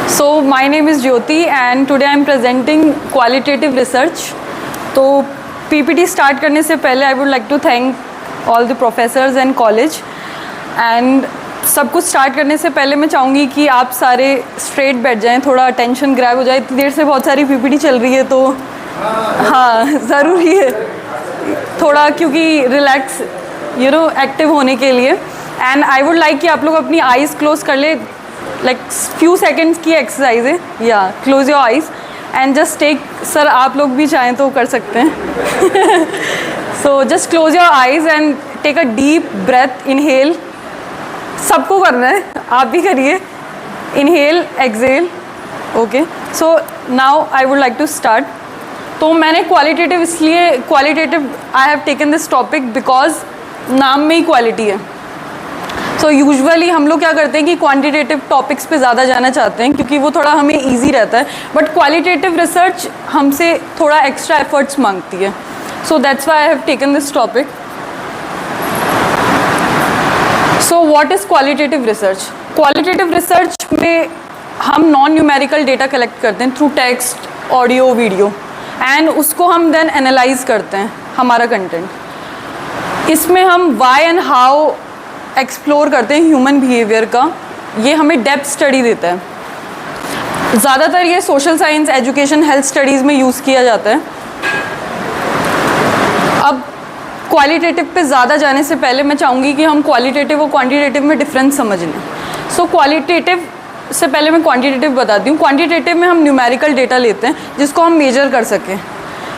So my name is Jyoti and today I am presenting qualitative research. तो PPT start करने से पहले I would like to thank all the professors and college and सब कुछ start करने से पहले मैं चाहूँगी कि आप सारे स्ट्रेट बैठ जाएं, थोड़ा अटेंशन ग्रैब हो जाए। इतनी देर से बहुत सारी PPT चल रही है तो हाँ ज़रूरी है थोड़ा, क्योंकि रिलैक्स एक्टिव होने के लिए। एंड आई वुड लाइक कि आप लोग अपनी आइज़ क्लोज कर ले, लाइक फ्यू सेकेंड्स की एक्सरसाइज है। या close your eyes and just take, sir आप लोग भी चाहें तो कर सकते हैं। So just close your eyes and take a deep breath. Inhale सबको करना है, आप भी करिए। Inhale exhale. Okay, so now I would like to start. तो मैंने क्वालिटेटिव इसलिए I have taken this topic because नाम में ही क्वालिटी है। सो यूजुअली हम लोग क्या करते हैं कि क्वांटिटेटिव टॉपिक्स पे ज़्यादा जाना चाहते हैं क्योंकि वो थोड़ा हमें ईजी रहता है, बट क्वालिटेटिव रिसर्च हमसे थोड़ा एक्स्ट्रा एफर्ट्स मांगती है। So that's why I have taken this topic. So what is qualitative research? Qualitative research में हम नॉन न्यूमेरिकल डेटा कलेक्ट करते हैं through text, audio, video, and उसको हम देन एनालाइज करते हैं हमारा कंटेंट। इसमें हम वाई एंड हाउ एक्सप्लोर करते हैं ह्यूमन बिहेवियर का। ये हमें डेप्थ स्टडी देता है। ज़्यादातर ये social science, education, health studies में यूज़ किया जाता है। अब क्वालिटेटिव पे ज़्यादा जाने से पहले मैं चाहूँगी कि हम क्वालिटेटिव और क्वांटिटेटिव में डिफरेंस समझ लें। सो क्वालिटेटिव से पहले मैं क्वांटिटेटिव बताती हूँ। क्वांटिटेटिव में हम न्यूमेरिकल डेटा लेते हैं जिसको हम मेजर कर सकें,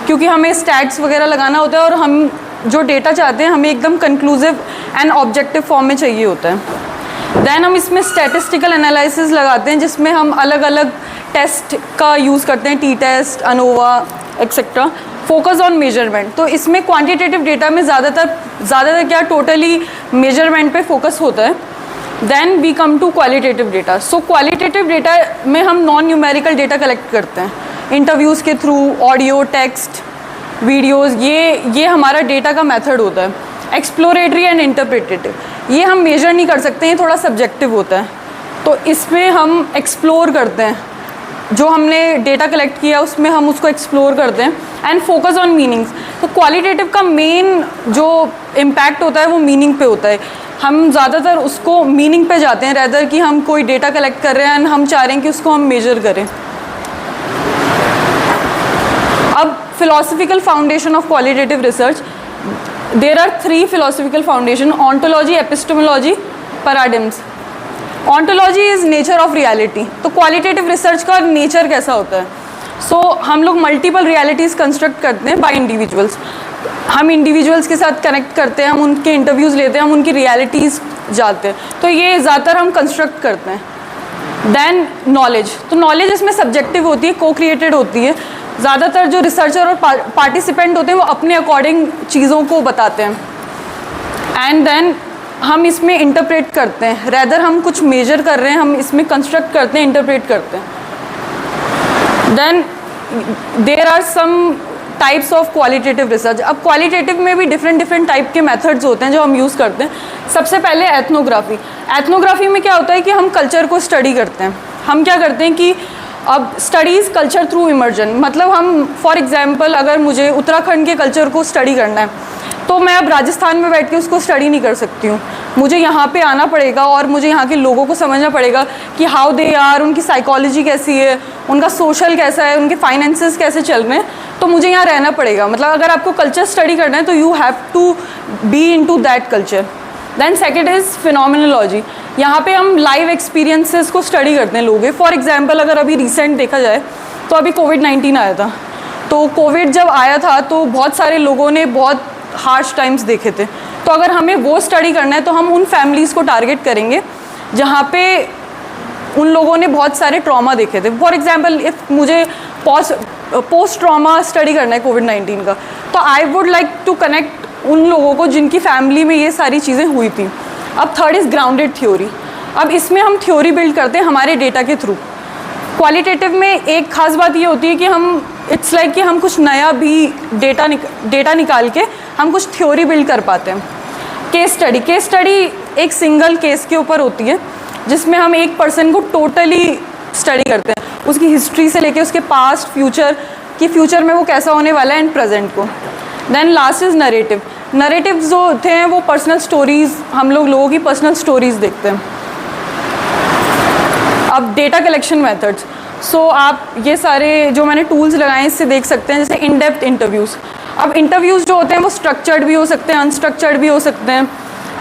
क्योंकि हमें स्टैट्स वगैरह लगाना होता है और हम जो डेटा चाहते हैं हमें एकदम कंक्लूसिव एंड ऑब्जेक्टिव फॉर्म में चाहिए होता है। देन हम इसमें स्टैटिस्टिकल एनालिसिस लगाते हैं जिसमें हम अलग अलग टेस्ट का यूज़ करते हैं, T test, ANOVA etcetera. Focus on measurement. तो इसमें क्वांटिटेटिव डेटा में ज़्यादातर क्या टोटली मेजरमेंट पे फोकस होता है। Then we come to qualitative data. So qualitative data में हम नॉन न्यूमेरिकल डेटा कलेक्ट करते हैं इंटरव्यूज़ के थ्रू, ऑडियो, टेक्स्ट, वीडियोज़। ये हमारा डेटा का मेथड होता है। एक्सप्लोरेटरी एंड इंटरप्रेटेटिव, ये हम मेजर नहीं कर सकते हैं, थोड़ा सब्जेक्टिव होता है। तो इसमें हम एक्सप्लोर करते हैं, जो हमने डेटा कलेक्ट किया उसमें हम उसको एक्सप्लोर करते हैं। And focus on meanings. तो क्वालिटेटिव का मेन जो इम्पैक्ट होता है वो मीनिंग पे होता है। हम ज़्यादातर उसको मीनिंग पे जाते हैं रेदर कि हम कोई डेटा कलेक्ट कर रहे हैं एंड हम चाह रहे हैं कि उसको हम मेजर करें। अब philosophical foundation of qualitative research, there are 3 philosophical foundation: ontology, epistemology, paradigms. ontology is nature of reality. तो qualitative research का nature कैसा होता है? So हम लोग multiple realities construct करते हैं by individuals. हम individuals के साथ connect करते हैं, हम उनके interviews लेते हैं, हम उनकी realities जानते हैं। तो ये ज़्यादातर हम construct करते हैं। Then knowledge. तो knowledge इसमें subjective होती है, co-created होती है। ज़्यादातर जो रिसर्चर और पार्टिसिपेंट होते हैं वो अपने अकॉर्डिंग चीज़ों को बताते हैं। एंड देन हम इसमें इंटरप्रेट करते हैं, रेदर हम कुछ मेजर कर रहे हैं, हम इसमें कंस्ट्रक्ट करते हैं, इंटरप्रेट करते हैं। Then there are some types of qualitative research. अब क्वालिटेटिव में भी डिफरेंट टाइप के मेथड्स होते हैं जो हम यूज़ करते हैं। सबसे पहले एथनोग्राफी। एथनोग्राफी में क्या होता है कि हम कल्चर को स्टडी करते हैं। हम क्या करते हैं कि अब स्टडीज़ कल्चर थ्रू इमर्जन, मतलब हम फॉर एग्जांपल अगर मुझे उत्तराखंड के कल्चर को स्टडी करना है तो मैं अब राजस्थान में बैठ के उसको स्टडी नहीं कर सकती हूँ। मुझे यहाँ पे आना पड़ेगा और मुझे यहाँ के लोगों को समझना पड़ेगा कि हाउ दे आर, उनकी साइकोलॉजी कैसी है, उनका सोशल कैसा है, उनके फाइनेंसेस कैसे चल रहे हैं। तो मुझे यहाँ रहना पड़ेगा। मतलब अगर आपको कल्चर स्टडी करना है तो you have to be into that culture. Then second is phenomenology. यहाँ पे हम लाइव एक्सपीरियंसेस को स्टडी करते हैं लोग। फॉर एग्जांपल अगर अभी रिसेंट देखा जाए तो अभी कोविड-19 आया था। तो कोविड जब आया था तो बहुत सारे लोगों ने बहुत हार्श टाइम्स देखे थे। तो अगर हमें वो स्टडी करना है तो हम उन फैमिलीज़ को टारगेट करेंगे जहाँ पे उन लोगों ने बहुत सारे ट्रॉमा देखे थे। फॉर एग्जांपल इफ़ मुझे पोस्ट ट्रॉमा स्टडी करना है कोविड-19 का, तो I would like to connect उन लोगों को जिनकी फैमिली में ये सारी चीज़ें हुई थी। अब थर्ड इज़ ग्राउंडेड थ्योरी। अब इसमें हम थ्योरी बिल्ड करते हैं हमारे डेटा के थ्रू। क्वालिटेटिव में एक खास बात ये होती है कि हम इट्स लाइक कि हम कुछ नया भी डेटा निकाल के हम कुछ थ्योरी बिल्ड कर पाते हैं। केस स्टडी एक सिंगल केस के ऊपर होती है जिसमें हम एक पर्सन को टोटली स्टडी करते हैं, उसकी हिस्ट्री से लेके उसके पास्ट फ्यूचर कि फ्यूचर में वो कैसा होने वाला है एंड प्रेजेंट को। Then last is narrative. Narrative जो होते हैं वो पर्सनल स्टोरीज़, हम लोगों की पर्सनल स्टोरीज़ देखते हैं। अब डेटा कलेक्शन मेथड्स, सो आप ये सारे जो मैंने टूल्स लगाए हैं इससे देख सकते हैं, जैसे इन डेप्थ इंटरव्यूज़। अब इंटरव्यूज़ जो होते हैं वो स्ट्रक्चर्ड भी हो सकते हैं, अनस्ट्रक्चर्ड भी हो सकते हैं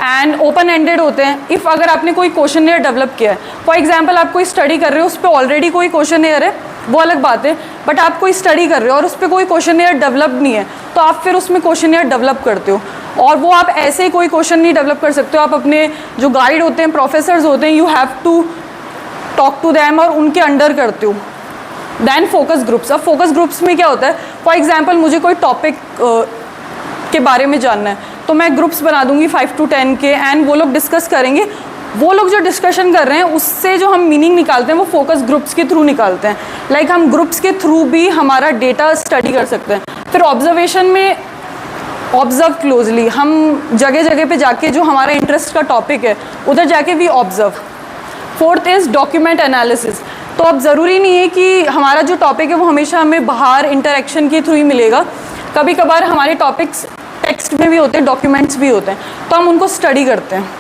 एंड ओपन एंडेड होते हैं। इफ़ अगर आपने कोई क्वेश्चनेयर डेवलप किया है, फॉर एग्जांपल आप कोई स्टडी कर रहे हो, उस पर ऑलरेडी कोई क्वेश्चनेयर है, वो अलग बात है, बट आप कोई स्टडी कर रहे हो और उस पर कोई क्वेश्चनेयर डेवलप नहीं है, तो आप फिर उसमें क्वेश्चनेयर डेवलप करते हो। और वो आप ऐसे ही कोई क्वेश्चन नहीं डेवलप कर सकते हो, आप अपने जो गाइड होते हैं, प्रोफेसर्स होते हैं, you have to talk to them और उनके अंडर करते हो। Then focus groups. अब फोकस ग्रुप्स में क्या होता है, फॉर एग्जांपल मुझे कोई टॉपिक के बारे में जानना है, तो मैं ग्रुप्स बना दूंगी 5 to 10 के, एंड वो लोग डिस्कस करेंगे। वो लोग जो डिस्कशन कर रहे हैं उससे जो हम मीनिंग निकालते हैं वो फोकस ग्रुप्स के थ्रू निकालते हैं। लाइक हम ग्रुप्स के थ्रू भी हमारा डेटा स्टडी कर सकते हैं। फिर ऑब्जर्वेशन में ऑब्जर्व क्लोजली, हम जगह जगह पे जाके जो हमारा इंटरेस्ट का टॉपिक है उधर जाके भी observe. Fourth is document analysis. तो अब ज़रूरी नहीं है कि हमारा जो टॉपिक है वो हमेशा हमें बाहर इंटरेक्शन के थ्रू ही मिलेगा, कभी कभार हमारे टॉपिक्स टेक्स्ट में भी होते हैं, डॉक्यूमेंट्स भी होते हैं, तो हम उनको स्टडी करते हैं।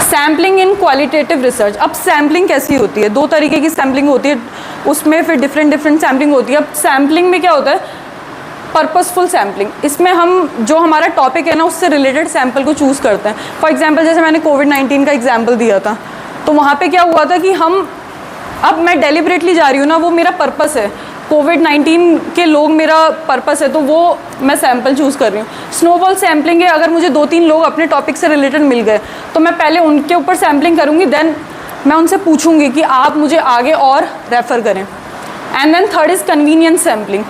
सैम्पलिंग इन क्वालिटेटिव रिसर्च। अब सैम्पलिंग कैसी होती है, दो तरीके की सैम्पलिंग होती है, उसमें फिर डिफरेंट सैम्पलिंग होती है। अब सैम्पलिंग में क्या होता है, पर्पसफुल सैम्पलिंग। इसमें हम जो हमारा टॉपिक है ना उससे रिलेटेड सैम्पल को चूज़ करते हैं। फॉर एग्जांपल जैसे मैंने कोविड-19 का एग्जांपल दिया था, तो वहाँ पे क्या हुआ था कि अब मैं डेलिबरेटली जा रही हूँ ना, वो मेरा पर्पस है, कोविड-19 के लोग मेरा पर्पस है, तो वो मैं सैम्पल चूज़ कर रही हूँ। स्नोबॉल सैम्पलिंग है, अगर मुझे 2-3 लोग अपने टॉपिक से रिलेटेड मिल गए तो मैं पहले उनके ऊपर सैम्पलिंग करूँगी, देन मैं उनसे पूछूंगी कि आप मुझे आगे और रेफ़र करें। And then third is convenience sampling.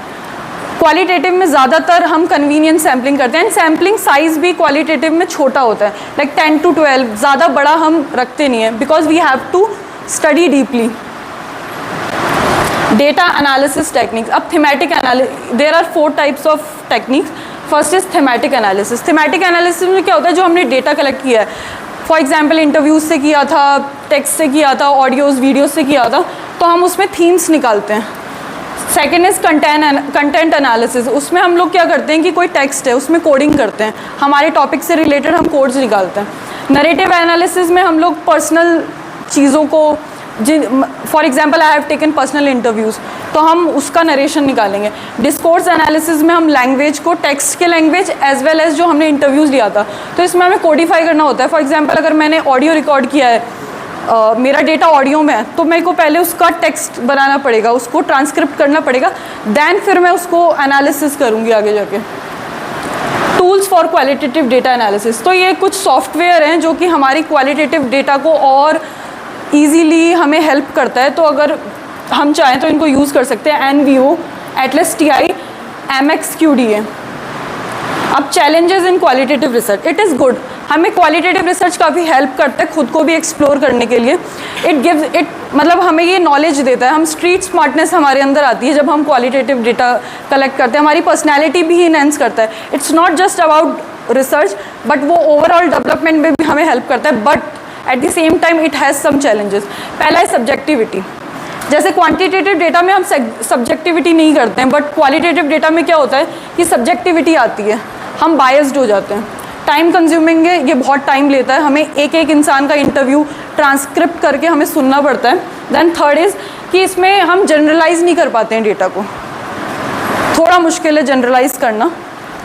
Qualitative में ज़्यादातर हम कन्वीनियंस सैम्पलिंग करते हैं, एंड सैम्पलिंग साइज़ भी क्वालिटेटिव में छोटा होता है, लाइक 10 to 12, ज़्यादा बड़ा हम रखते नहीं हैं, because we have to study deeply. Data analysis techniques. अब thematic analysis, there are 4 types of techniques. First is thematic analysis. Thematic analysis में क्या होता है, जो हमने डेटा कलेक्ट किया है, फॉर एग्जांपल इंटरव्यूज से किया था, टेक्स्ट से किया था, ऑडियोज़ वीडियोज़ से किया था, तो हम उसमें थीम्स निकालते हैं। Second is content analysis. उसमें हम लोग क्या करते हैं कि कोई टेक्स्ट है उसमें कोडिंग करते हैं, हमारे टॉपिक से रिलेटेड हम कोड्स निकालते हैं। नरेटिव एनालिसिस में हम लोग पर्सनल चीज़ों को, for example I have taken personal interviews, तो हम उसका नरेशन निकालेंगे। डिस्कोर्स एनालिसिस में हम लैंग्वेज को, टेक्स्ट के लैंग्वेज एज वेल एज जो हमने इंटरव्यूज़ लिया था, तो इसमें हमें कोडिफाई करना होता है। फॉर एग्जाम्पल अगर मैंने ऑडियो रिकॉर्ड किया है, मेरा डेटा ऑडियो में है, तो मेरे को पहले उसका टेक्स्ट बनाना पड़ेगा, उसको ट्रांसक्रिप्ट करना पड़ेगा, देन फिर मैं उसको एनालिसिस करूँगी आगे जाके। Tools for qualitative data analysis. तो ये कुछ सॉफ्टवेयर हैं जो कि हमारी क्वालिटेटिव डेटा को और ईजीली हमें हेल्प करता है, तो अगर हम चाहें तो इनको यूज़ कर सकते हैं। NVO, Atlas TI, MXQDA। अब challenges in qualitative research. It is good, हमें क्वालिटेटिव रिसर्च काफ़ी हेल्प करता है खुद को भी एक्सप्लोर करने के लिए। इट मतलब हमें ये नॉलेज देता है, हम स्ट्रीट स्मार्टनेस हमारे अंदर आती है जब हम क्वालिटेटिव डेटा कलेक्ट करते हैं, हमारी पर्सनैलिटी भी इनहेंस करता है। It's not just about research, but वो ओवरऑल डेवलपमेंट में भी हमें हेल्प करता है, but at the same time it has some challenges. पहला है सब्जेक्टिविटी। जैसे क्वांटिटेटिव डेटा में हम सब्जेक्टिविटी नहीं करते हैं, बट क्वालिटेटिव डेटा में क्या होता है कि सब्जेक्टिविटी आती है, हम बायस्ड हो जाते हैं। टाइम कंज्यूमिंग है, ये बहुत टाइम लेता है, हमें एक एक इंसान का इंटरव्यू ट्रांसक्रिप्ट करके हमें सुनना पड़ता है। देन थर्ड इज़ कि इसमें हम जनरलाइज नहीं कर पाते हैं डेटा को, थोड़ा मुश्किल है जनरलाइज करना।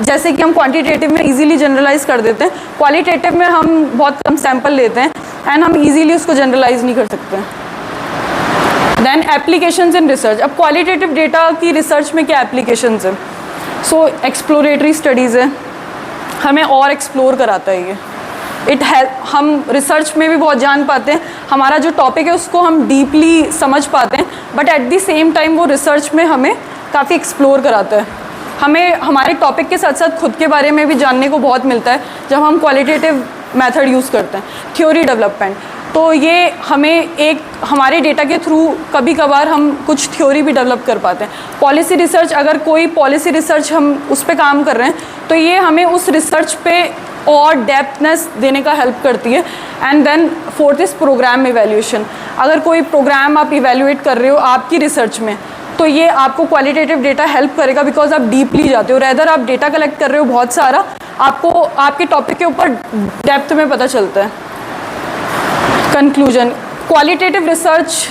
जैसे कि हम क्वांटिटेटिव में इजीली जनरलाइज कर देते हैं, क्वालिटेटिव में हम बहुत कम सैंपल लेते हैं एंड हम इजीली उसको जनरलाइज नहीं कर सकते। Then applications in research. अब क्वालिटेटिव डेटा की रिसर्च में क्या एप्लीकेशंस है, सो एक्सप्लोरेटरी स्टडीज़ है, हमें और एक्सप्लोर कराता है ये। इट हेल्प, हम रिसर्च में भी बहुत जान पाते हैं, हमारा जो टॉपिक है उसको हम डीपली समझ पाते हैं, but at the same time वो रिसर्च में हमें काफ़ी एक्सप्लोर कराता है। हमें हमारे टॉपिक के साथ साथ खुद के बारे में भी जानने को बहुत मिलता है जब हम क्वालिटेटिव मेथड यूज़ करते हैं। थ्योरी डेवलपमेंट, तो ये हमें एक हमारे डेटा के थ्रू कभी कभार हम कुछ थ्योरी भी डेवलप कर पाते हैं। पॉलिसी रिसर्च, अगर कोई पॉलिसी रिसर्च हम उस पर काम कर रहे हैं तो ये हमें उस रिसर्च पे और डेप्थनेस देने का हेल्प करती है। And then fourth is programme evaluation. अगर कोई प्रोग्राम आप इवेल्यूएट कर रहे हो आपकी रिसर्च में, तो ये आपको क्वालिटेटिव डेटा हेल्प करेगा, बिकॉज आप डीपली जाते हो। रेदर आप डेटा कलेक्ट कर रहे हो बहुत सारा, आपको आपके टॉपिक के ऊपर डेप्थ में पता चलता है। कंक्लूजन, क्वालिटेटिव रिसर्च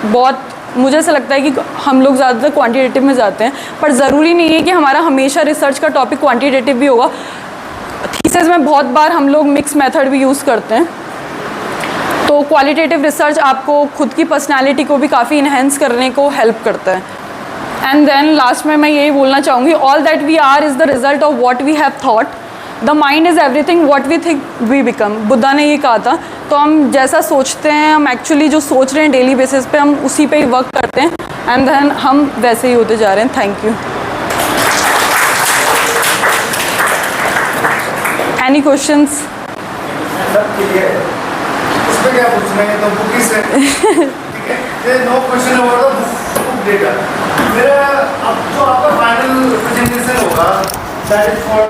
बहुत, मुझे ऐसा लगता है कि हम लोग ज़्यादातर क्वांटिटेटिव में जाते हैं, पर ज़रूरी नहीं है कि हमारा हमेशा रिसर्च का टॉपिक क्वांटिटेटिव भी होगा। थीसिस में बहुत बार हम लोग मिक्स मेथड भी यूज़ करते हैं। तो क्वालिटेटिव रिसर्च आपको खुद की पर्सनालिटी को भी काफ़ी इन्हेंस करने को हेल्प करता है। एंड देन लास्ट में मैं यही बोलना चाहूँगी, all that we are is the result of what we have thought, the mind is everything what we think we become. Buddha ने ये कहा था। तो हम जैसा सोचते हैं, हम एक्चुअली जो सोच रहे हैं डेली बेसिस पे, हम उसी पे ही वर्क करते हैं, एंड देन हम वैसे ही होते जा रहे हैं। Thank you. Any questions? उसमें क्या पूछना है तो बुक से ठीक है, no question about the book data. मेरा अब जो आपका फाइनल प्रेजेंटेशन होगा दैट इज फॉर